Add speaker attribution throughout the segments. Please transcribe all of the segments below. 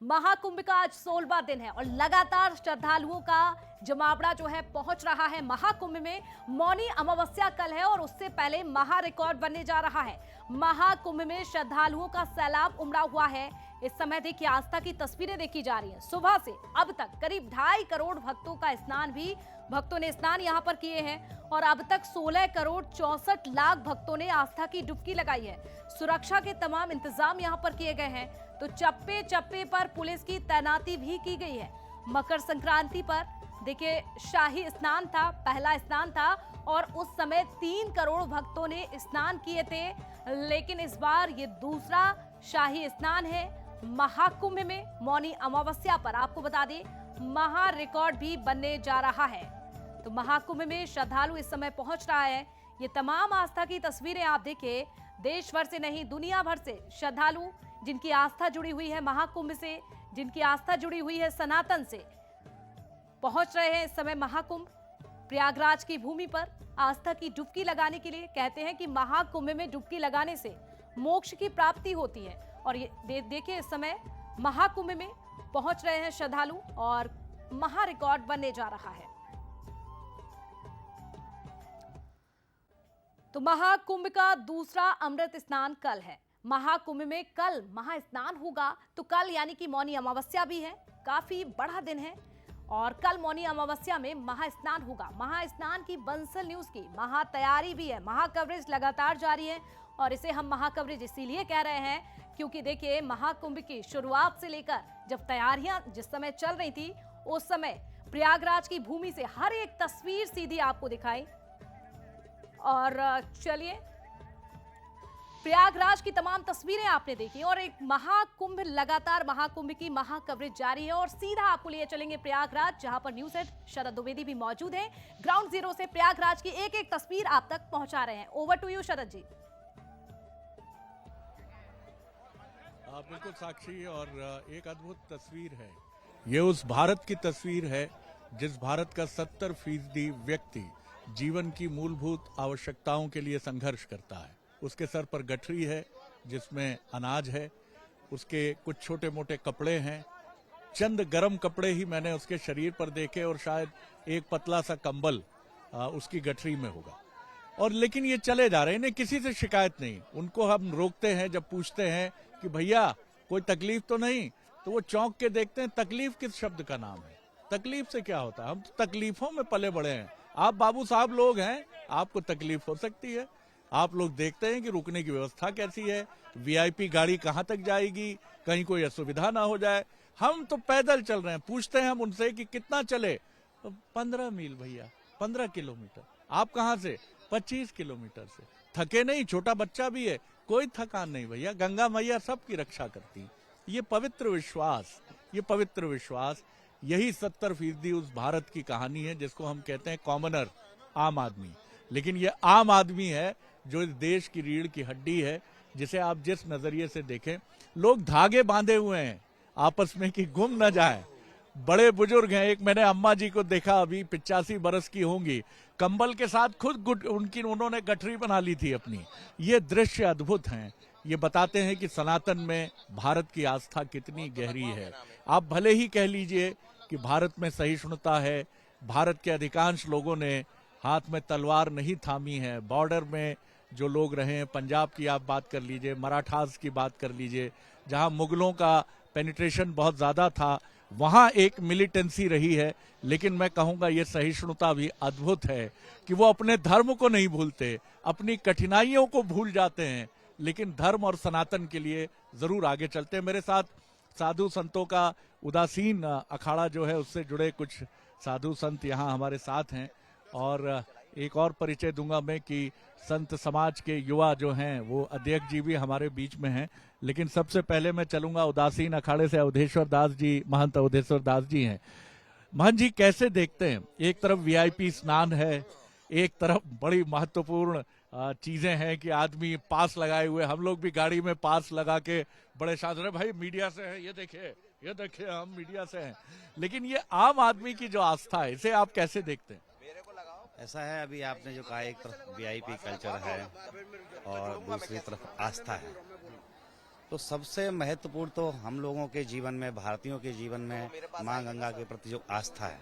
Speaker 1: महाकुंभ का आज 16वां दिन है और लगातार श्रद्धालुओं का जमावड़ा जो है पहुंच रहा है महाकुंभ में। मौनी अमावस्या कल है और उससे पहले महा रिकॉर्ड बनने जा रहा है। महाकुंभ में श्रद्धालुओं का सैलाब उमड़ा हुआ है। इस समय देखिए आस्था की तस्वीरें देखी जा रही हैं। सुबह से अब तक करीब 2.5 करोड़ भक्तों ने स्नान यहां पर किए हैं और अब तक 16 करोड़ 64 लाख भक्तों ने आस्था की डुबकी लगाई है। सुरक्षा के तमाम इंतजाम यहां पर किए गए हैं, तो चप्पे चप्पे पर पुलिस की तैनाती भी की गई है। मकर संक्रांति पर देखिए शाही स्नान था, पहला स्नान था और उस समय 3 करोड़ भक्तों ने स्नान किए थे, लेकिन इस बार ये दूसरा शाही स्नान है महाकुंभ में। मौनी अमावस्या पर आपको बता दें महा रिकॉर्ड भी बनने जा रहा है। तो महाकुंभ में श्रद्धालु इस समय पहुंच रहा है। ये तमाम आस्था की तस्वीरें आप देखिए, देश भर से नहीं दुनिया भर से श्रद्धालु जिनकी आस्था जुड़ी हुई है महाकुंभ से, जिनकी आस्था जुड़ी हुई है सनातन से, पहुंच रहे हैं इस समय महाकुंभ प्रयागराज की भूमि पर आस्था की डुबकी लगाने के लिए। कहते हैं कि महाकुंभ में डुबकी लगाने से मोक्ष की प्राप्ति होती है और ये देखिए इस समय महाकुंभ में पहुंच रहे हैं श्रद्धालु और महा रिकॉर्ड बनने जा रहा है। तो महाकुंभ का दूसरा अमृत स्नान कल है। महाकुंभ में कल महास्नान होगा, तो कल यानी कि मौनी अमावस्या भी है, काफी बड़ा दिन है और कल मौनी अमावस्या में महास्नान होगा। महास्नान की बंसल न्यूज की महा तैयारी भी है, महा कवरेज लगातार जारी है और इसे हम महा कवरेज इसीलिए कह रहे हैं क्योंकि देखिए महाकुंभ की शुरुआत से लेकर जब तैयारियां जिस समय चल रही थी उस समय प्रयागराज की भूमि से हर एक तस्वीर सीधी आपको दिखाई। और चलिए प्रयागराज की तमाम तस्वीरें आपने देखी और एक महाकुंभ लगातार महाकुंभ की महा कवरेज जारी है और सीधा आपको लिए चलेंगे प्रयागराज, जहां पर न्यूज हेड शरद द्विवेदी भी मौजूद हैं। ग्राउंड जीरो से प्रयागराज की एक एक तस्वीर आप तक पहुंचा रहे हैं। ओवर टू यू शरद जी।
Speaker 2: बिल्कुल साक्षी, और एक अद्भुत तस्वीर है ये, उस भारत की तस्वीर है जिस भारत का 70% व्यक्ति जीवन की मूलभूत आवश्यकताओं के लिए संघर्ष करता है। उसके सर पर गठरी है जिसमें अनाज है, उसके कुछ छोटे मोटे कपड़े हैं, चंद गर्म कपड़े ही मैंने उसके शरीर पर देखे और शायद एक पतला सा कंबल उसकी गठरी में होगा। और लेकिन ये चले जा रहे हैं, इन्हें किसी से शिकायत नहीं। उनको हम रोकते हैं, जब पूछते हैं कि भैया कोई तकलीफ तो नहीं, तो वो चौंक के देखते हैं तकलीफ किस शब्द का नाम है, तकलीफ से क्या होता है, हम तो तकलीफों में पले बड़े हैं। आप बाबू साहब लोग हैं, आपको तकलीफ हो सकती है। आप लोग देखते हैं कि रुकने की व्यवस्था कैसी है, वीआईपी गाड़ी कहां तक जाएगी, कहीं कोई असुविधा ना हो जाए। हम तो पैदल चल रहे हैं। पूछते हैं हम उनसे कि कितना चले, 15 मील भैया, 15 किलोमीटर। आप कहां से? 25 किलोमीटर से। थके नहीं, छोटा बच्चा भी है, कोई थकान नहीं भैया, गंगा मैया सबकी रक्षा करती। ये पवित्र विश्वास, यही 70% उस भारत की कहानी है जिसको हम कहते हैं कॉमनर, आम आदमी। लेकिन ये आम आदमी है जो इस देश की रीढ़ की हड्डी है, जिसे आप जिस नजरिए से देखें, लोग धागे बांधे हुए हैं आपस में कि गुम न जाए। बड़े बुजुर्ग हैं, एक मैंने अम्मा जी को देखा, अभी 85 बरस की होंगी, कंबल के साथ खुद उन्होंने गठरी बना ली थी अपनी। ये दृश्य अद्भुत हैं, ये बताते हैं कि सनातन में भारत की आस्था कितनी गहरी है। आप भले ही कह लीजिए कि भारत में सहिष्णुता है, भारत के अधिकांश लोगों ने हाथ में तलवार नहीं थामी है। बॉर्डर में जो लोग रहे हैं, पंजाब की आप बात कर लीजिए, मराठास की बात कर लीजिए, जहां मुगलों का पेनिट्रेशन बहुत ज्यादा था, वहां एक मिलिटेंसी रही है। लेकिन मैं कहूंगा ये सहिष्णुता भी अद्भुत है कि वो अपने धर्म को नहीं भूलते, अपनी कठिनाइयों को भूल जाते हैं, लेकिन धर्म और सनातन के लिए जरूर आगे चलते हैं। मेरे साथ साधु संतों का उदासीन अखाड़ा जो है उससे जुड़े कुछ साधु संत यहाँ हमारे साथ हैं और एक और परिचय दूंगा मैं कि संत समाज के युवा जो हैं वो अध्यक्ष जी भी हमारे बीच में हैं। लेकिन सबसे पहले मैं चलूंगा उदासीन अखाड़े से अवधेश्वर दास जी, महंत अवधेश्वर दास जी हैं। महंत जी कैसे देखते हैं, एक तरफ वीआईपी स्नान है, एक तरफ बड़ी महत्वपूर्ण चीजें हैं कि आदमी पास लगाए हुए, हम लोग भी गाड़ी में पास लगा के बड़े शानदार, भाई मीडिया से है, ये देखिए हम मीडिया से हैं। लेकिन ये आम आदमी की जो आस्था है, इसे आप कैसे देखते हैं?
Speaker 3: ऐसा है, अभी आपने जो कहा, एक तरफ वीआईपी कल्चर है और दूसरी तरफ आस्था है। तो सबसे महत्वपूर्ण तो हम लोगों के जीवन में, भारतीयों के जीवन में माँ गंगा के प्रति जो आस्था है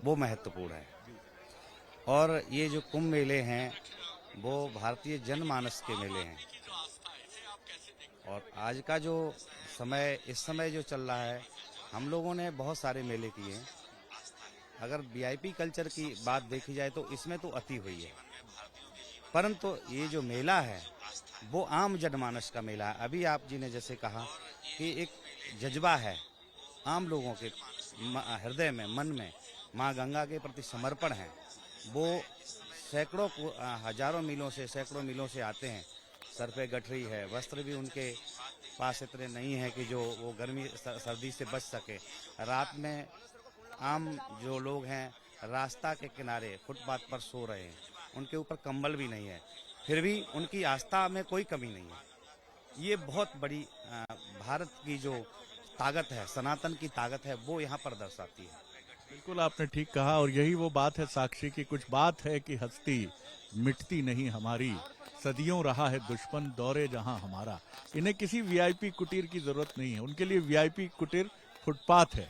Speaker 3: वो महत्वपूर्ण है। और ये जो कुंभ मेले हैं वो भारतीय जनमानस के मेले हैं। और आज का जो समय, इस समय जो चल रहा है, हम लोगों ने बहुत सारे मेले किए हैं। अगर वीआईपी कल्चर की बात देखी जाए तो इसमें तो अति हुई है, परंतु ये जो मेला है वो आम जनमानस का मेला है। अभी आप जी ने जैसे कहा कि एक जज्बा है आम लोगों के हृदय में, मन में माँ गंगा के प्रति समर्पण है। वो सैकड़ों हजारों मीलों से, सैकड़ों मीलों से आते हैं। सर पे गठरी है, वस्त्र भी उनके पास इतने नहीं है कि जो वो गर्मी सर्दी से बच सके। रात में आम जो लोग हैं रास्ता के किनारे फुटपाथ पर सो रहे हैं, उनके ऊपर कंबल भी नहीं है, फिर भी उनकी आस्था में कोई कमी नहीं है। ये बहुत बड़ी भारत की जो ताकत है, सनातन की ताकत है, वो यहाँ पर दर्शाती है।
Speaker 2: बिल्कुल आपने ठीक कहा, और यही वो बात है साक्षी की, कुछ बात है कि हस्ती मिटती नहीं हमारी, सदियों रहा है दुश्मन दौरे जहां हमारा। इन्हें किसी वीआईपी कुटीर की जरूरत नहीं है, उनके लिए वीआईपी कुटीर फुटपाथ है,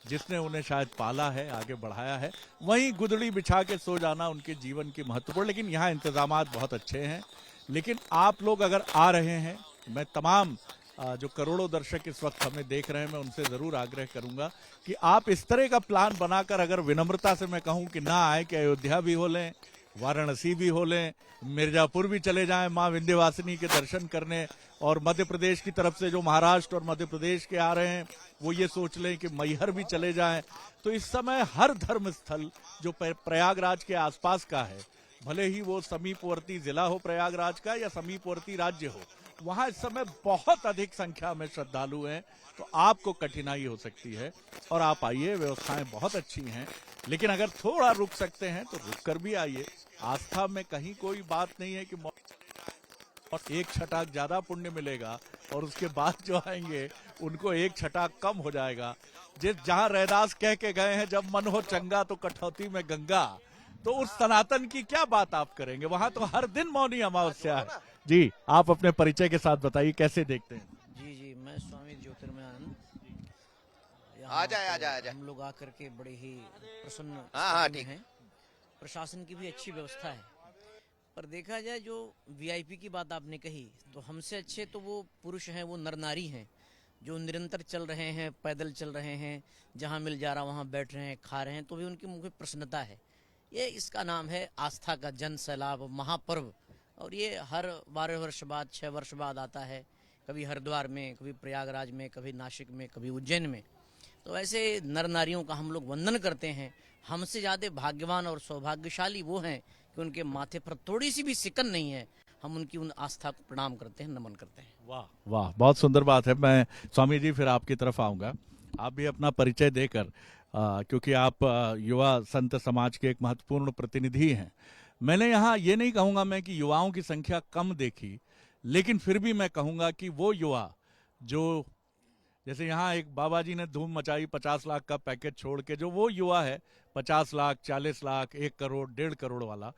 Speaker 2: जिसने उन्हें शायद पाला है, आगे बढ़ाया है। वहीं गुदड़ी बिछा के सो जाना उनके जीवन की महत्वपूर्ण, लेकिन यहाँ इंतजामात बहुत अच्छे हैं। लेकिन आप लोग अगर आ रहे हैं, मैं तमाम जो करोड़ों दर्शक इस वक्त हमें देख रहे हैं, मैं उनसे जरूर आग्रह करूंगा कि आप इस तरह का प्लान बनाकर, अगर विनम्रता से मैं कहूं कि ना आए, कि अयोध्या भी हो लें, वाराणसी भी हो लें, मिर्जापुर भी चले जाएं मां विंध्यवासिनी के दर्शन करने, और मध्य प्रदेश की तरफ से जो महाराष्ट्र और मध्य प्रदेश के आ रहे हैं वो ये सोच लें कि मैहर भी चले जाएं। तो इस समय हर धर्म स्थल जो प्रयागराज के आसपास का है, भले ही वो समीपवर्ती जिला हो प्रयागराज का या समीपवर्ती राज्य हो, वहां इस समय बहुत अधिक संख्या में श्रद्धालु हैं। तो आपको कठिनाई हो सकती है, और आप आइए, व्यवस्थाएं बहुत अच्छी हैं। लेकिन अगर थोड़ा रुक सकते हैं तो रुक कर भी आइए। आस्था में कहीं कोई बात नहीं है कि और एक छटाक ज्यादा पुण्य मिलेगा और उसके बाद जो आएंगे उनको एक छटाक कम हो जाएगा। जहां रैदास कह के गए हैं, जब मन हो चंगा तो कठौती में गंगा, तो उस सनातन की क्या बात आप करेंगे? वहां तो हर दिन मौनी अमावस्या है। जी, आप अपने परिचय के साथ बताइए, कैसे देखते हैं?
Speaker 4: जी, मैं स्वामी ज्योतिर्मयानंद।
Speaker 5: आ जाए।
Speaker 4: हम लोग आकर के बड़े ही प्रसन्न
Speaker 5: हाँ,
Speaker 4: स्थिति में
Speaker 5: ठीक।
Speaker 4: हैं। प्रशासन की भी अच्छी व्यवस्था है, पर देखा जाए जो वीआईपी की बात आपने कही, तो हमसे अच्छे तो वो पुरुष हैं, वो नर नारी हैं, जो निरंतर चल रहे हैं, पैदल चल रहे हैं, जहाँ मिल जा रहा वहाँ बैठ रहे हैं, खा रहे हैं, तो भी उनकी मुख में प्रसन्नता है। ये इसका नाम है आस्था का जन सैलाब महापर्व। और ये हर 12 वर्ष बाद, 6 वर्ष बाद आता है, कभी हरिद्वार में, कभी प्रयागराज में, कभी नासिक में, कभी उज्जैन में। तो ऐसे नर नारियों का हम लोग वंदन करते हैं। हमसे ज़्यादा भाग्यवान और सौभाग्यशाली वो हैं कि उनके माथे पर थोड़ी सी भी सिकन नहीं है। हम उनकी उन आस्था को प्रणाम करते हैं, नमन करते हैं।
Speaker 2: वाह वाह, बहुत सुंदर बात है। मैं स्वामी जी फिर आपकी तरफ आऊंगा, आप भी अपना परिचय देकर, क्योंकि आप युवा संत समाज के एक महत्वपूर्ण प्रतिनिधि हैं। मैंने यहाँ ये नहीं कहूंगा मैं कि युवाओं की संख्या कम देखी, लेकिन फिर भी मैं कहूंगा कि वो युवा जो, जैसे यहाँ एक बाबा जी ने धूम मचाई 50 लाख का पैकेज छोड़ के, जो वो युवा है 50 लाख, 40 लाख, 1 करोड़, 1.5 करोड़ वाला,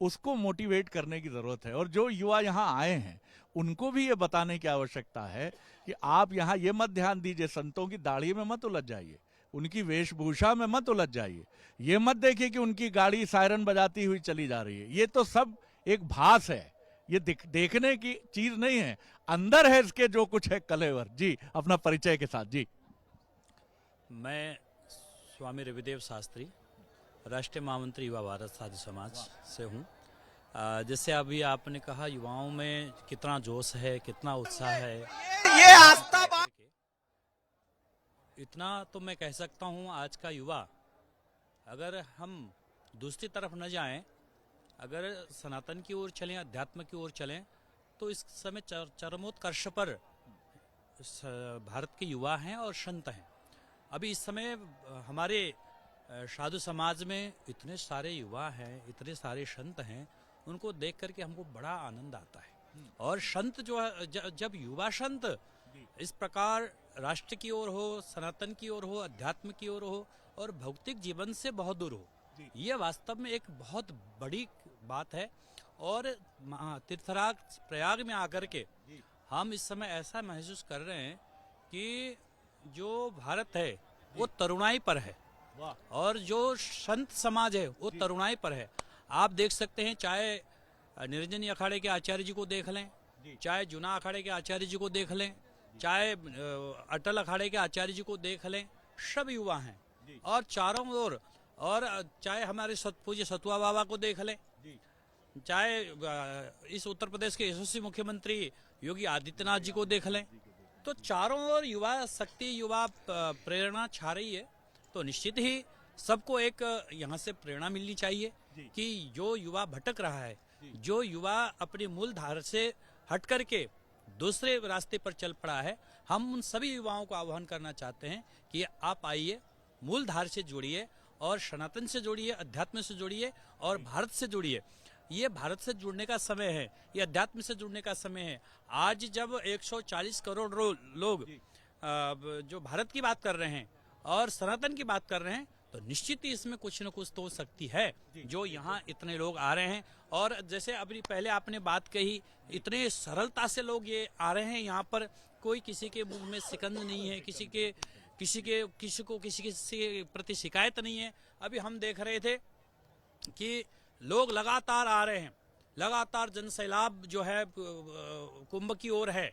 Speaker 2: उसको मोटिवेट करने की जरूरत है। और जो युवा यहाँ आए हैं उनको भी ये बताने की आवश्यकता है कि आप यहाँ ये मत ध्यान दीजिए, संतों की दाढ़ी में मत उलझ जाइए, उनकी वेशभूषा में मत उलझ जाइए, ये मत देखिए कि उनकी गाड़ी सायरन बजाती हुई चली जा रही है। ये तो सब एक भास है, ये देखने की चीज नहीं है, अंदर है इसके जो कुछ है कलेवर। जी, अपना परिचय के साथ। जी,
Speaker 6: मैं स्वामी रविदेव शास्त्री, राष्ट्रीय महामंत्री युवा भारत साधु समाज से हूँ। जैसे अभी आपने कहा युवाओं में कितना जोश है, कितना उत्साह है,
Speaker 5: ये आस्था
Speaker 6: इतना तो मैं कह सकता हूँ आज का युवा, अगर हम दूसरी तरफ न जाएं, अगर सनातन की ओर चलें, अध्यात्म की ओर चलें, तो इस समय चरमोत्कर्ष पर भारत के युवा हैं और संत हैं। अभी इस समय हमारे साधु समाज में इतने सारे युवा हैं, इतने सारे संत हैं, उनको देख करके हमको बड़ा आनंद आता है। और संत जो है, जब युवा संत इस प्रकार राष्ट्र की ओर हो, सनातन की ओर हो, अध्यात्म की ओर हो और भौतिक जीवन से बहुत दूर हो, ये वास्तव में एक बहुत बड़ी बात है। और तीर्थराज प्रयाग में आकर के हम इस समय ऐसा महसूस कर रहे हैं कि जो भारत है वो तरुणाई पर है और जो संत समाज है वो तरुणाई पर है। आप देख सकते हैं, चाहे निरंजनी अखाड़े के आचार्य जी को देख लें, चाहे जुना अखाड़े के आचार्य जी को देख लें, चाहे अटल अखाड़े के आचार्य जी को देख लें, सब युवा हैं और चारों ओर, और चाहे हमारे पूज्य सतुआ बाबा को देख लें, चाहे इस उत्तर प्रदेश के यशस्वी मुख्यमंत्री योगी आदित्यनाथ जी को देख लें, तो चारों ओर युवा शक्ति, युवा प्रेरणा छा रही है। तो निश्चित ही सबको एक यहाँ से प्रेरणा मिलनी चाहिए कि जो युवा भटक रहा है, जो युवा अपनी मूल धारा से हट करके दूसरे रास्ते पर चल पड़ा है, हम उन सभी युवाओं को आह्वान करना चाहते हैं कि आप आइए, मूल धार से जुड़िए और सनातन से जुड़िए, अध्यात्म से जुड़िए और भारत से जुड़िए। ये भारत से जुड़ने का समय है, ये अध्यात्म से जुड़ने का समय है। आज जब 140 करोड़ लोग जो भारत की बात कर रहे हैं और सनातन की बात कर रहे हैं, तो निश्चित ही इसमें कुछ न कुछ तो शक्ति है जो यहाँ इतने लोग आ रहे हैं। और जैसे अभी पहले आपने बात कही, इतने सरलता से लोग ये आ रहे हैं यहाँ पर, कोई किसी के मुंह में सिकंद नहीं है, किसी को किसी के प्रति शिकायत नहीं है। अभी हम देख रहे थे कि लोग लगातार आ रहे हैं, लगातार जनसैलाब जो है कुंभ की ओर है,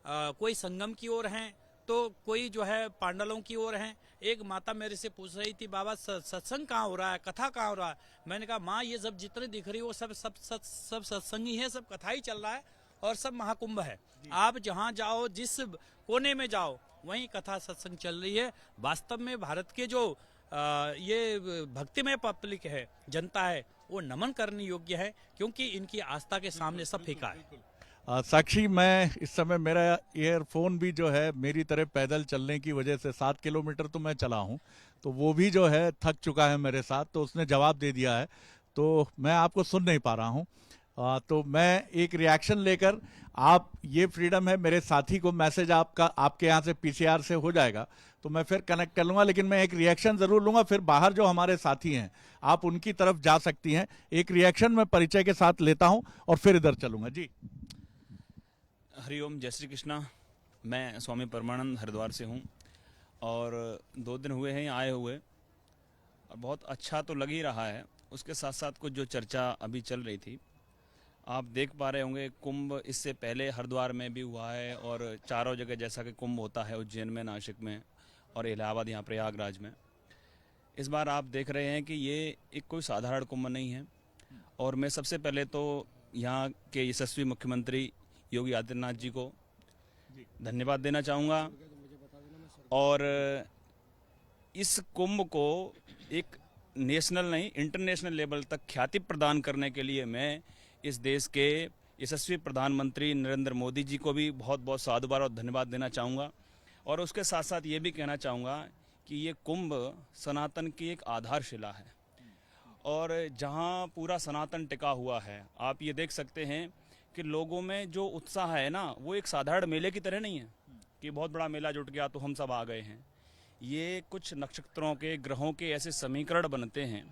Speaker 6: कोई संगम की ओर है, तो कोई जो है पांडलों की ओर है। एक माता मेरे से पूछ रही थी, बाबा सत्संग कहाँ हो रहा है, कथा कहाँ हो रहा है? मैंने कहा माँ, ये सब जितने दिख रही है वो सब सत्संग ही है, सब कथा ही चल रहा है और सब महाकुंभ है। आप जहाँ जाओ, जिस कोने में जाओ, वहीं कथा सत्संग चल रही है। वास्तव में भारत के जो ये भक्तिमय पब्लिक है, जनता है, वो नमन करने योग्य है, क्योंकि इनकी आस्था के सामने सब फीका है।
Speaker 2: साक्षी, मैं इस समय मेरा ईयरफोन भी जो है मेरी तरह पैदल चलने की वजह से 7 किलोमीटर तो मैं चला हूं, तो वो भी जो है थक चुका है मेरे साथ, तो उसने जवाब दे दिया है, तो मैं आपको सुन नहीं पा रहा हूं। तो मैं एक रिएक्शन लेकर, आप ये फ्रीडम है, मेरे साथी को मैसेज आपके यहाँ से पीसीआर से हो जाएगा तो मैं फिर कनेक्ट कर लूंगा, लेकिन मैं एक रिएक्शन जरूर लूंगा। फिर बाहर जो हमारे साथी हैं, आप उनकी तरफ जा सकती हैं। एक रिएक्शन मैं परिचय के साथ लेता हूं और फिर इधर चलूंगा। जी,
Speaker 7: हरिओम, जय श्री कृष्णा। मैं स्वामी परमानंद हरिद्वार से हूँ और 2 दिन हुए हैं आए हुए, और बहुत अच्छा तो लग ही रहा है। उसके साथ साथ कुछ जो चर्चा अभी चल रही थी, आप देख पा रहे होंगे, कुंभ इससे पहले हरिद्वार में भी हुआ है और चारों जगह जैसा कि कुंभ होता है, उज्जैन में, नासिक में और इलाहाबाद, यहाँ प्रयागराज में। इस बार आप देख रहे हैं कि ये एक कोई साधारण कुंभ नहीं है। और मैं सबसे पहले तो यहाँ के यशस्वी मुख्यमंत्री योगी आदित्यनाथ जी को धन्यवाद देना चाहूँगा, और इस कुंभ को एक नेशनल नहीं, इंटरनेशनल लेवल तक ख्याति प्रदान करने के लिए मैं इस देश के यशस्वी प्रधानमंत्री नरेंद्र मोदी जी को भी बहुत बहुत साधुवाद और धन्यवाद देना चाहूँगा। और उसके साथ साथ ये भी कहना चाहूँगा कि ये कुंभ सनातन की एक आधारशिला है, और जहाँ पूरा सनातन टिका हुआ है, आप ये देख सकते हैं कि लोगों में जो उत्साह है ना, वो एक साधारण मेले की तरह नहीं है कि बहुत बड़ा मेला जुट गया तो हम सब आ गए हैं। ये कुछ नक्षत्रों के, ग्रहों के ऐसे समीकरण बनते हैं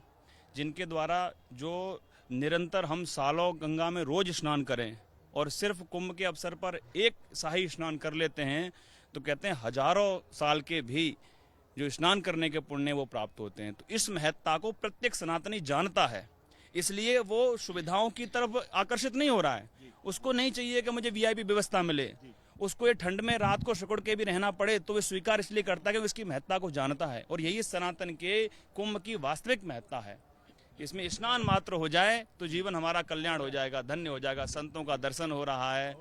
Speaker 7: जिनके द्वारा जो निरंतर हम सालों गंगा में रोज स्नान करें और सिर्फ कुंभ के अवसर पर एक शाही स्नान कर लेते हैं, तो कहते हैं हजारों साल के भी जो स्नान करने के पुण्य वो प्राप्त होते हैं। तो इस महत्ता को प्रत्येक सनातनी जानता है, इसलिए वो सुविधाओं की तरफ आकर्षित नहीं हो रहा है। उसको नहीं चाहिए कि मुझे वीआईपी व्यवस्था मिले, उसको ये ठंड में रात को सिकुड़ के भी रहना पड़े तो वो स्वीकार इसलिए करता है कि इसकी महत्ता को जानता है। और यही सनातन के कुंभ की वास्तविक महत्ता है। इसमें स्नान मात्र हो जाए तो जीवन हमारा कल्याण हो जाएगा, धन्य हो जाएगा। संतों का दर्शन हो रहा है,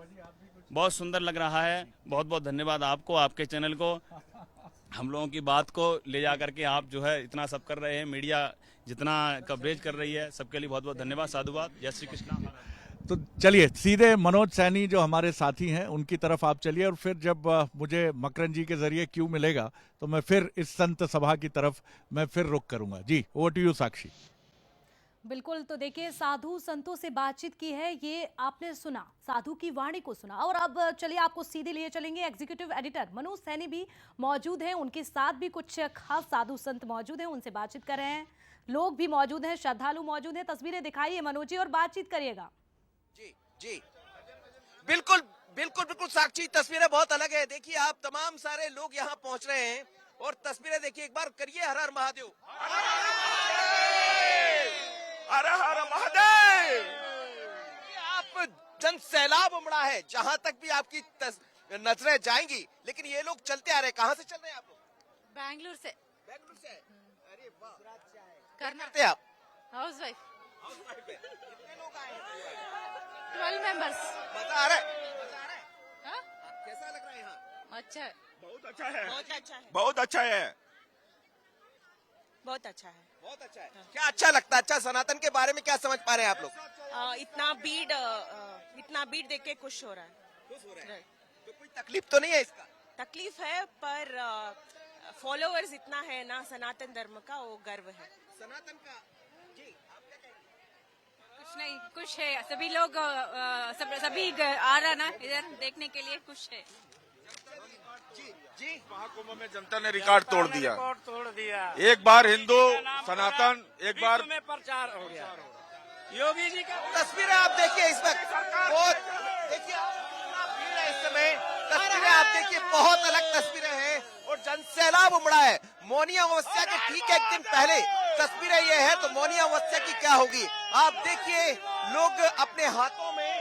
Speaker 7: बहुत सुंदर लग रहा है। बहुत बहुत धन्यवाद आपको, आपके चैनल को, हम लोगों की बात को ले जा करके आप जो है इतना सब कर रहे हैं, मीडिया जितना कवरेज कर रही है, सबके लिए बहुत बहुत धन्यवाद, साधुवाद, जय श्री कृष्णा।
Speaker 2: तो चलिए सीधे मनोज सैनी जो हमारे साथी हैं उनकी तरफ आप चलिए, और फिर जब मुझे मकरन जी के जरिए क्यों मिलेगा तो मैं फिर इस संत सभा की तरफ मैं फिर रुख करूंगा। जी, ओवर टू यू साक्षी।
Speaker 1: बिल्कुल, तो देखिए साधु संतों से बातचीत की है, ये आपने सुना, साधु की वाणी को सुना। और अब चलिए आपको सीधे लिए चलेंगे, एग्जीक्यूटिव एडिटर मनोज सैनी भी मौजूद हैं, उनके साथ भी कुछ खास साधु संत मौजूद हैं, उनसे बातचीत कर रहे हैं। लोग भी मौजूद हैं, श्रद्धालु मौजूद हैं, तस्वीरें दिखाइए मनोज जी और बातचीत करिएगा।
Speaker 5: जी जी, बिल्कुल बिल्कुल बिल्कुल साक्षी, तस्वीरें बहुत अलग है। देखिए आप, तमाम सारे लोग यहाँ पहुंच रहे हैं और तस्वीरें देखिए, एक बार करिए हर हर महादेव, हर हर महादेव। आप जन सैलाब उमड़ा है, जहां तक भी आपकी नजरें जाएंगी। लेकिन ये लोग चलते आ रहे हैं, कहाँ से चल रहे हैं आप लोग?
Speaker 8: बैंगलोर से।
Speaker 5: बेंगलुरु से। अरे वाह,
Speaker 8: करना
Speaker 5: करते हैं आप?
Speaker 8: House wife.
Speaker 5: हाउसवाइफ है। कितने लोग आए हैं?
Speaker 8: 12 मेंबर्स।
Speaker 5: मजा आ रहा है? मजा आ रहा है?
Speaker 8: हाँ?
Speaker 5: कैसा लग रहा है यहाँ?
Speaker 8: अच्छा है।
Speaker 5: बहुत अच्छा है,
Speaker 9: बहुत अच्छा है,
Speaker 5: बहुत अच्छा है,
Speaker 9: बहुत अच्छा है।
Speaker 5: बहुत अच्छा है। क्या अच्छा लगता है? अच्छा, सनातन के बारे में क्या समझ पा रहे हैं आप लोग?
Speaker 9: इतना भीड़ देख के खुश हो रहा है।
Speaker 5: खुश हो रहे हैं? तो कोई तकलीफ तो नहीं है इसका?
Speaker 9: तकलीफ है पर फॉलोअर्स इतना है ना सनातन धर्म का, वो गर्व है।
Speaker 5: सनातन का। जी, आप क्या कहेंगे?
Speaker 8: कुछ नहीं, खुश है। सभी लोग सभी आ रहा ना इधर देखने के लिए, खुश है।
Speaker 5: जी जी,
Speaker 10: महाकुंभ में जनता ने रिकॉर्ड तोड़ दिया। एक बार हिंदू सनातन, एक बार
Speaker 11: में प्रचार हो गया। योगी जी का
Speaker 5: तस्वीरें आप देखिए इस वक्त, बहुत देखिए कितना भीड़ है इस समय। तस्वीरें आप देखिए, बहुत अलग तस्वीरें हैं और जन सैलाब उमड़ा है। मौनी अमावस्या के ठीक एक दिन पहले तस्वीरें ये है, तो मौनी अमावस्या की क्या होगी आप देखिए। लोग अपने हाथों में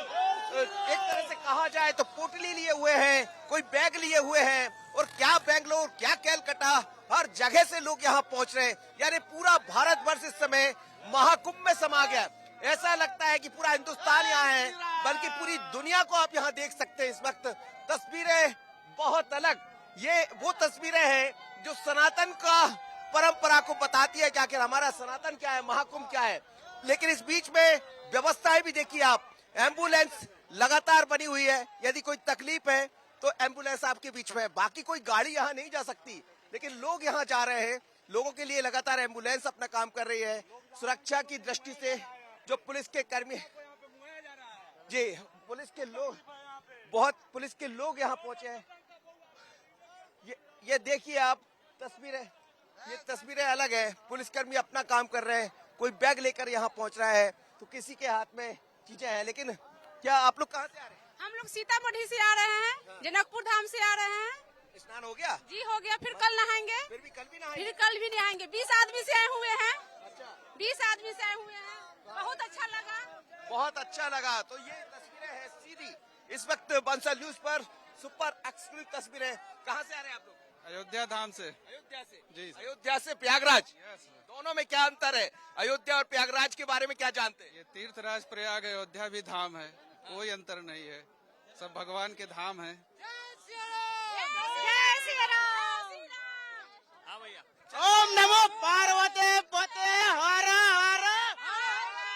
Speaker 5: एक तरह से कहा जाए तो पोटली लिए हुए हैं, कोई बैग लिए हुए हैं, और क्या बेंगलोर, क्या कैलकाटा, हर जगह से लोग यहाँ पहुंच रहे हैं। यानी पूरा भारतवर्ष इस समय महाकुंभ में समा गया। ऐसा लगता है कि पूरा हिंदुस्तान यहाँ है, बल्कि पूरी दुनिया को आप यहाँ देख सकते हैं इस वक्त। तस्वीरें बहुत अलग, ये वो तस्वीरें हैं जो सनातन का परंपरा को बताती है कि आखिर हमारा सनातन क्या है, महाकुंभ क्या है। लेकिन इस बीच में व्यवस्थाएं भी देखिए आप, एम्बुलेंस लगातार बनी हुई है। यदि कोई तकलीफ है तो एम्बुलेंस आपके बीच में है। बाकी कोई गाड़ी यहाँ नहीं जा सकती, लेकिन लोग यहाँ जा रहे हैं। लोगों के लिए लगातार एम्बुलेंस अपना काम कर रही है। सुरक्षा की दृष्टि से जो पुलिस के कर्मी, जी पुलिस के लोग, बहुत पुलिस के लोग यहाँ पहुंचे हैं। ये देखिए आप तस्वीरें, ये तस्वीरें अलग है। पुलिसकर्मी अपना काम कर रहे हैं, कोई बैग लेकर यहाँ पहुंच रहा है, तो किसी के हाथ में चीजें हैं। लेकिन क्या आप लोग कहाँ से आ रहे हैं?
Speaker 8: हम लोग सीतामढ़ी से आ रहे हैं, जनकपुर धाम से आ रहे हैं।
Speaker 5: स्नान हो गया?
Speaker 8: जी हो गया, फिर कल नहाएंगे।
Speaker 5: फिर भी कल भी नहाएंगे?
Speaker 8: फिर कल भी नहाएंगे। 20 आदमी से आए हुए हैं।
Speaker 5: अच्छा,
Speaker 8: 20 आदमी से आए हुए हैं। बहुत अच्छा लगा,
Speaker 5: बहुत अच्छा लगा। तो ये तस्वीरें हैं सीधी इस वक्त बंसल न्यूज पर, सुपर एक्सक्लूसिव तस्वीरें। कहाँ से आ रहे हैं आप लोग?
Speaker 10: अयोध्या धाम से।
Speaker 5: अयोध्या से?
Speaker 10: जी।
Speaker 5: अयोध्या से प्रयागराज, दोनों में क्या अंतर है? अयोध्या और प्रयागराज के बारे में क्या जानते हैं?
Speaker 10: ये तीर्थराज प्रयाग अयोध्या भी धाम है, कोई अंतर नहीं है, सब भगवान के धाम है।
Speaker 11: ओम नमो पार्वती पते हर हर।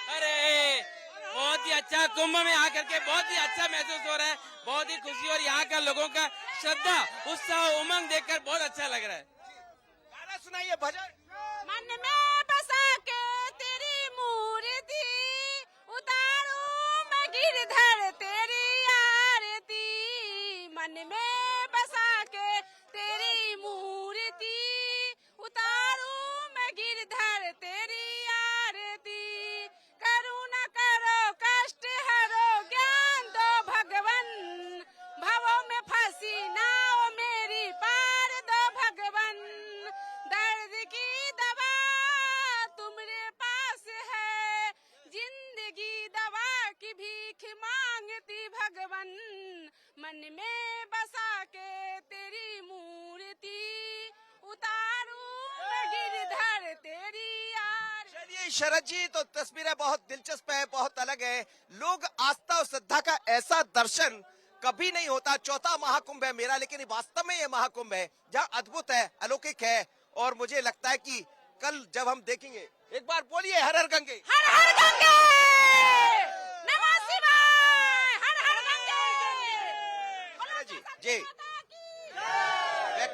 Speaker 11: अरे बहुत ही अच्छा, कुंभ में आकर के बहुत ही अच्छा महसूस हो रहा है, बहुत ही खुशी, और यहाँ का लोगों का श्रद्धा, उत्साह, उमंग देखकर बहुत अच्छा लग रहा है।
Speaker 5: गाना सुनाइए, भजन।
Speaker 8: मन में बसा के तेरी मूर्ति, उतारूं मैं गिरधर तेरी आरती। मन में बसा के तेरी मूर्ति, उतारूं मैं गिरधर तेरी आरती। करुणा करो कष्ट हरो, ज्ञान दो भगवन, भवों में फंसी नाव मेरी पार दो भगवन। दर्द की दवा तुम्हारे पास है, जिंदगी दवा की भीख मांगती भगवन। मन में बसा के तेरी मूर्ति, उतारूं मैं गिरधर तेरी आरती।
Speaker 5: चलिए शरद जी, तो तस्वीरें बहुत दिलचस्प है, बहुत अलग है। लोग आस्था और श्रद्धा का ऐसा दर्शन कभी नहीं होता। चौथा महाकुंभ है मेरा, लेकिन वास्तव में ये महाकुंभ है जहाँ अद्भुत है, अलौकिक है। और मुझे लगता है कि कल जब हम देखेंगे, एक बार बोलिए हर हर गंगे,
Speaker 8: हर हर गंगे, नमः शिवाय, हर हर गंगे।
Speaker 5: जी जी,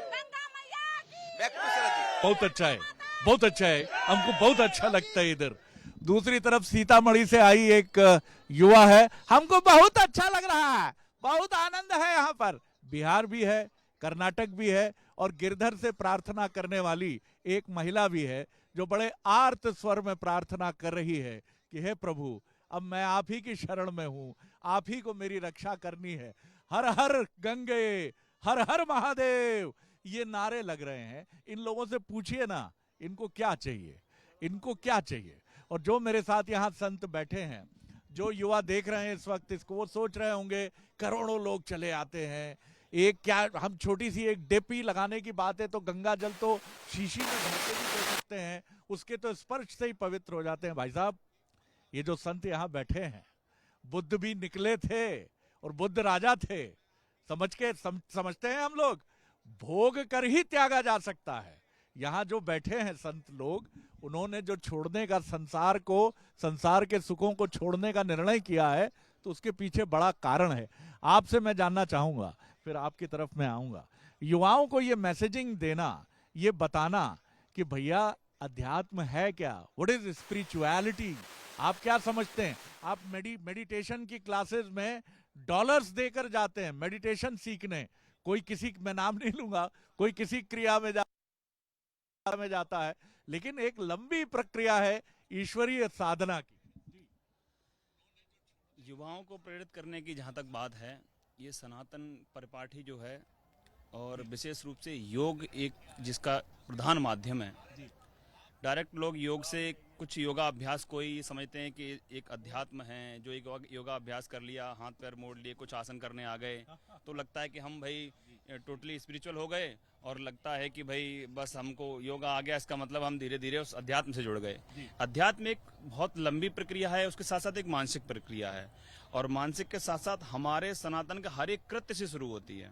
Speaker 8: गंगा मैया की।
Speaker 5: बैक टू शरद जी।
Speaker 2: बहुत अच्छा है, बहुत अच्छा है, हमको बहुत अच्छा लगता है इधर। दूसरी तरफ सीतामढ़ी से आई एक युवा है, हमको बहुत अच्छा लग रहा है, बहुत आनंद है यहाँ पर। बिहार भी है, कर्नाटक भी है, और गिरधर से प्रार्थना करने वाली एक महिला भी है जो बड़े आर्त स्वर में प्रार्थना कर रही है कि हे प्रभु, अब मैं आप ही की शरण में हूँ, आप ही को मेरी रक्षा करनी है। हर हर गंगे, हर हर महादेव, ये नारे लग रहे हैं। इन लोगों से पूछिए ना, इनको क्या चाहिए, इनको क्या चाहिए। और जो मेरे साथ यहाँ संत बैठे हैं, जो युवा देख रहे हैं इस वक्त इसको, वो सोच रहे होंगे करोड़ों लोग चले आते हैं, एक क्या हम छोटी सी एक डिपी लगाने की बात है तो गंगा जल तो शीशी में भर के भी दे सकते हैं, उसके तो स्पर्श से ही पवित्र हो जाते हैं। भाई साहब, ये जो संत यहाँ बैठे हैं, बुद्ध भी निकले थे और बुद्ध राजा थे, समझते हैं हम लोग, भोग कर ही त्यागा जा सकता है। यहाँ जो बैठे हैं संत लोग, उन्होंने जो छोड़ने का, संसार को, संसार के सुखों को छोड़ने का निर्णय किया है, तो उसके पीछे बड़ा कारण है। आपसे मैं जानना चाहूंगा, फिर आपकी तरफ मैं आऊंगा, युवाओं को ये मैसेजिंग देना, ये बताना कि भैया अध्यात्म है क्या, व्हाट इज स्पिरिचुअलिटी, आप क्या समझते हैं। आप मेडिटेशन की क्लासेस में डॉलर्स देकर जाते हैं मेडिटेशन सीखने, कोई किसी, मैं नाम नहीं लूंगा, कोई किसी क्रिया में जाता है, लेकिन एक लंबी प्रक्रिया है ईश्वरीय साधना की।
Speaker 7: युवाओं को प्रेरित करने की जहाँ तक बात है, ये सनातन परिपाठी जो है, और विशेष रूप से योग एक जिसका प्रधान माध्यम है। डायरेक्ट लोग योग से कुछ योगा अभ्यास कोई समझते हैं कि एक अध्यात्म है, जो एक योगा अभ्यास कर लिया, हाथ पैर मोड़ लिए, कुछ आसन करने आ गए, तो लगता है कि हम भाई टोटली स्पिरिचुअल हो गए, और लगता है कि भाई बस हमको योगा आ गया, इसका मतलब हम धीरे धीरे उस अध्यात्म से जुड़ गए। अध्यात्म एक बहुत लंबी प्रक्रिया है, उसके साथ साथ एक मानसिक प्रक्रिया है, और मानसिक के साथ साथ हमारे सनातन का हर एक कृत्य से शुरू होती है।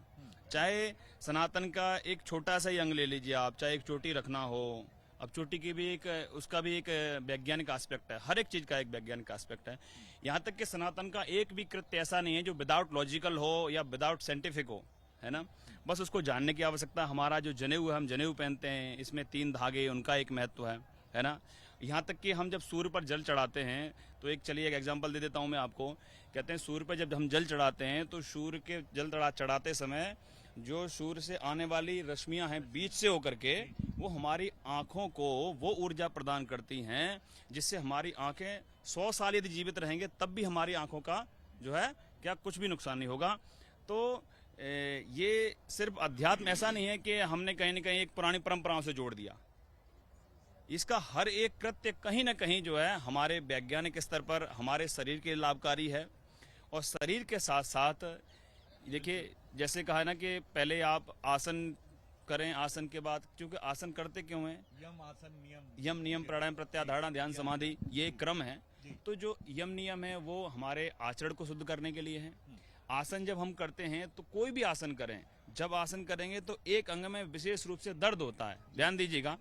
Speaker 7: चाहे सनातन का एक छोटा सा ही अंग ले लीजिए आप, चाहे एक चोटी रखना हो, अब चोटी की भी उसका भी एक वैज्ञानिक एस्पेक्ट है, हर एक चीज का एक वैज्ञानिक एस्पेक्ट है। यहाँ तक कि सनातन का एक भी कृत्य ऐसा नहीं है जो विदाउट लॉजिकल हो या विदाउट साइंटिफिक हो, है ना। बस उसको जानने की आवश्यकता। हमारा जो जनेऊ है, हम जनेऊ पहनते हैं, इसमें 3 धागे, उनका एक महत्व है ना। यहाँ तक कि हम जब सूर्य पर जल चढ़ाते हैं, तो चलिए एक एग्जांपल दे देता हूँ मैं आपको। कहते हैं सूर्य पर जब हम जल चढ़ाते हैं, तो सूर्य के जल चढ़ाते समय जो सूर्य से आने वाली रश्मियां हैं बीच से होकर के, वो हमारी आंखों को वो ऊर्जा प्रदान करती हैं जिससे हमारी आंखें 100 साल यदि जीवित रहेंगे तब भी हमारी आंखों का जो है क्या कुछ भी नुकसान नहीं होगा। तो ये सिर्फ अध्यात्म ऐसा नहीं है कि हमने कहीं न कहीं एक पुरानी परंपराओं से जोड़ दिया। इसका हर एक कृत्य कहीं ना कहीं जो है हमारे वैज्ञानिक स्तर पर हमारे शरीर के लाभकारी है, और शरीर के साथ साथ देखिए जैसे कहा ना कि पहले आप आसन करें, आसन के बाद, क्योंकि आसन करते क्यों हैं, यम नियम प्राणायाम प्रत्याहार धारणा ध्यान समाधि, ये क्रम है। तो जो यम नियम है वो हमारे आचरण को शुद्ध करने के लिए है। आसन जब हम करते हैं तो कोई भी आसन करें, जब आसन करेंगे तो एक अंग में विशेष रूप से दर्द होता है, ध्यान दीजिएगा।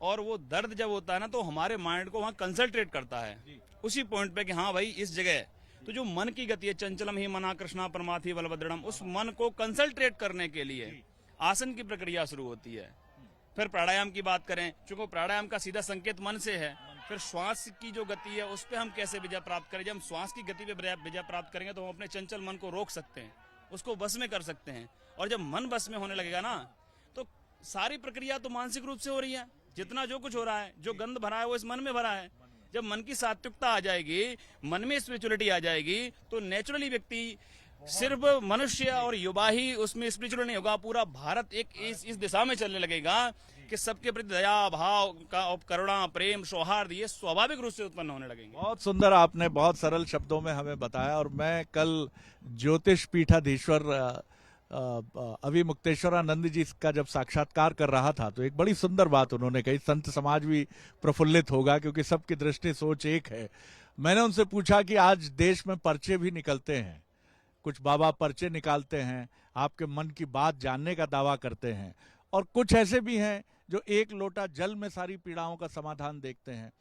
Speaker 7: और वो दर्द जब होता है ना, तो हमारे माइंड को वहाँ कंसंट्रेट करता है उसी पॉइंट पे कि हाँ भाई इस जगह। तो जो मन की गति है, चंचलम ही मना कृष्णा परमार्थी बलभद्रम, उस मन को कंसंट्रेट करने के लिए आसन की प्रक्रिया शुरू होती है। फिर प्राणायाम की बात करें, चूंकि प्राणायाम का सीधा संकेत मन से है। फिर श्वास की जो गति है उस पर हम कैसे विजय प्राप्त करें। जब हम श्वास की गति पे विजय प्राप्त करेंगे तो हम अपने चंचल मन को रोक सकते हैं, उसको बस में कर सकते हैं। और जब मन बस में होने लगेगा ना, तो सारी प्रक्रिया तो मानसिक रूप से हो रही है। जितना जो कुछ हो रहा है, जो गंध भरा है वो इस मन में भरा है। जब मन की सात्विकता आ जाएगी, मन में स्पिरिचुअलिटी आ जाएगी, तो नेचुरली व्यक्ति सिर्फ मनुष्य और युवा ही उसमें स्पिरिचुअल नहीं होगा, पूरा भारत एक इस दिशा में चलने लगेगा कि सबके प्रति दया भाव का, करुणा, प्रेम, सौहार्द, ये स्वाभाविक रूप से उत्पन्न होने लगेंगे।
Speaker 2: बहुत सुंदर, आपने बहुत सरल शब्दों में हमें बताया। और मैं कल ज्योतिष पीठाधीश्वर अभिमुक्तेश्वरानंद जी का जब साक्षात्कार कर रहा था, तो एक बड़ी सुंदर बात उन्होंने कही, संत समाज भी प्रफुल्लित होगा क्योंकि सबकी दृष्टि सोच एक है। मैंने उनसे पूछा कि आज देश में पर्चे भी निकलते हैं, कुछ बाबा पर्चे निकालते हैं, आपके मन की बात जानने का दावा करते हैं, और कुछ ऐसे भी हैं जो एक लोटा जल में सारी पीड़ाओं का समाधान देखते हैं।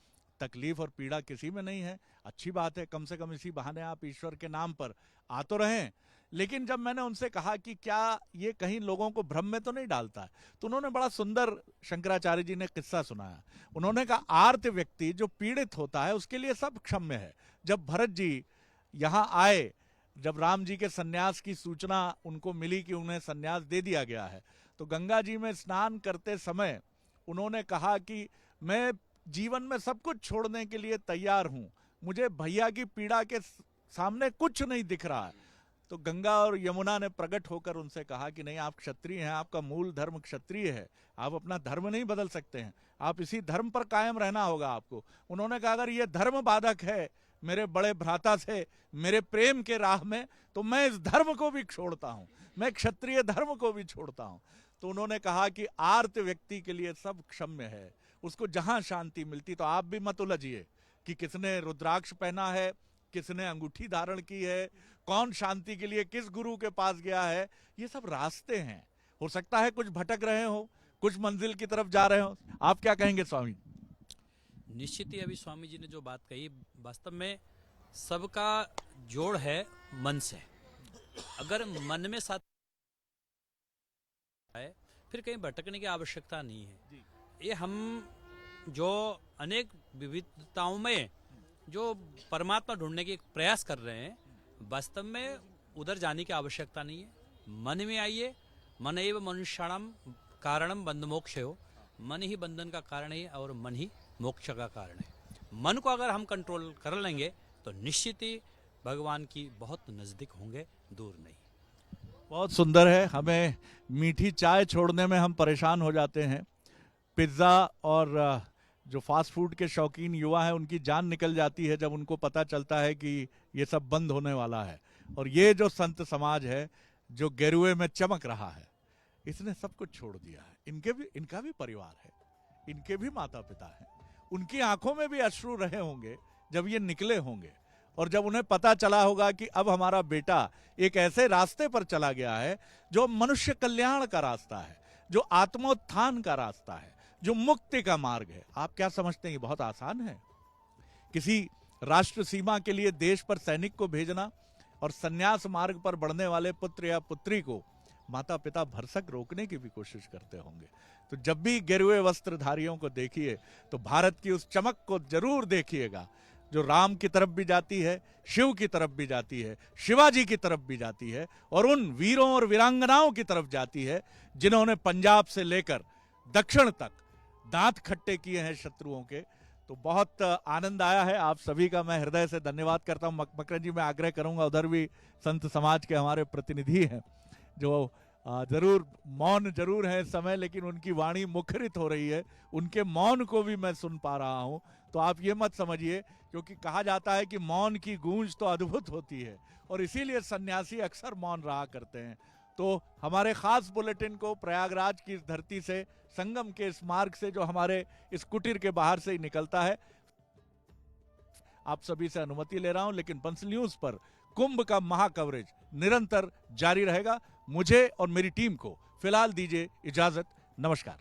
Speaker 2: तकलीफ और पीड़ा किसी में नहीं है, अच्छी बात है, कम से कम इसी बहाने आप ईश्वर के नाम पर आ तो रहें। लेकिन जब मैंने उनसे कहा कि क्या ये कहीं लोगों को भ्रम में तो नहीं डालता है, तो उन्होंने बड़ा सुंदर, शंकराचार्य जी ने किस्सा सुनाया। उन्होंने कहा आर्त व्यक्ति जो पीड़ित होता है उसके लिए सब क्षम्य है। जब भरत जी यहाँ आए, जब राम जी के सन्यास की सूचना उनको मिली कि उन्हें सन्यास दे दिया गया है, तो गंगा जी में स्नान करते समय उन्होंने कहा कि मैं जीवन में सब कुछ छोड़ने के लिए तैयार हूं, मुझे भैया की पीड़ा के सामने कुछ नहीं दिख रहा है। तो गंगा और यमुना ने प्रकट होकर उनसे कहा कि नहीं, आप क्षत्रिय हैं, आपका मूल धर्म क्षत्रिय है, आप अपना धर्म नहीं बदल सकते हैं, आप इसी धर्म पर कायम रहना होगा आपको। उन्होंने कहा अगर ये धर्म बाधक है मेरे बड़े भ्राता से मेरे प्रेम के राह में, तो मैं इस धर्म को भी छोड़ता हूं, मैं क्षत्रिय धर्म को भी छोड़ता हूं। तो उन्होंने कहा कि आर्त व्यक्ति के लिए सब क्षम्य है, उसको जहां शांति मिलती। तो आप भी मत उलझिए कि किसने रुद्राक्ष पहना है, किसने अंगूठी धारण की है, कौन शांति के लिए किस गुरु के पास गया है। ये सब रास्ते हैं, हो सकता है कुछ भटक रहे हो, कुछ मंजिल की तरफ जा रहे हो। आप क्या कहेंगे स्वामी?
Speaker 6: निश्चित ही अभी स्वामी जी ने जो बात कही, वास्तव में सबका जोड़ है मन से। अगर मन में साथ है फिर कहीं भटकने की आवश्यकता नहीं है। ये हम जो अनेक विविधताओं में जो परमात्मा ढूंढने की प्रयास कर रहे हैं, वास्तव में उधर जाने की आवश्यकता नहीं है। मन में आइए, मन एव मनुष्याणाम कारणम बंध मोक्ष हो। मन ही बंधन का कारण है और मन ही मोक्ष का कारण है। मन को अगर हम कंट्रोल कर लेंगे तो निश्चित ही भगवान की बहुत नजदीक होंगे, दूर नहीं।
Speaker 2: बहुत सुंदर है। हमें मीठी चाय छोड़ने में हम परेशान हो जाते हैं, पिज्ज़ा और जो फास्ट फूड के शौकीन युवा हैं उनकी जान निकल जाती है जब उनको पता चलता है कि ये सब बंद होने वाला है। और ये जो संत समाज है जो गेरुए में चमक रहा है, इसने सब कुछ छोड़ दिया है। इनका भी परिवार है, इनके भी माता पिता हैं, उनकी आंखों में भी अश्रु रहे होंगे जब ये निकले होंगे। और जब उन्हें पता चला होगा कि अब हमारा बेटा एक ऐसे रास्ते पर चला गया है जो मनुष्य कल्याण का रास्ता है, जो आत्मोत्थान का रास्ता है, जो मुक्ति का मार्ग है। आप क्या समझते हैं ये बहुत आसान है? किसी राष्ट्र सीमा के लिए देश पर सैनिक को भेजना और संन्यास मार्ग पर बढ़ने वाले पुत्र या पुत्री को माता पिता भरसक रोकने की भी कोशिश करते होंगे। तो जब भी गेरुए वस्त्रधारियों को देखिए तो भारत की उस चमक को जरूर देखिएगा जो राम की तरफ भी जाती है, शिव की तरफ भी जाती है, शिवाजी की तरफ भी जाती है, और उन वीरों और वीरांगनाओं की तरफ जाती है जिन्होंने पंजाब से लेकर दक्षिण तक दांत खट्टे किए हैं शत्रुओं के। तो बहुत आनंद आया है। आप सभी का मैं हृदय से धन्यवाद करता हूं। मकरन जी, मैं आग्रह करूंगा, उधर भी संत समाज के हमारे प्रतिनिधि हैं जो जरूर मौन जरूर है इस समय, लेकिन उनकी वाणी मुखरित हो रही है, उनके मौन को भी मैं सुन पा रहा हूं। तो आप ये मत समझिए, क्योंकि कहा जाता है कि मौन की गूंज तो अद्भुत होती है और इसीलिए सन्यासी अक्सर मौन रहा करते हैं। तो हमारे खास बुलेटिन को प्रयागराज की इस धरती से, संगम के इस मार्ग से जो हमारे इस कुटीर के बाहर से ही निकलता है, आप सभी से अनुमति ले रहा हूं, लेकिन बंसल न्यूज पर कुंभ का महा कवरेज निरंतर जारी रहेगा। मुझे और मेरी टीम को फिलहाल दीजिए इजाजत। नमस्कार।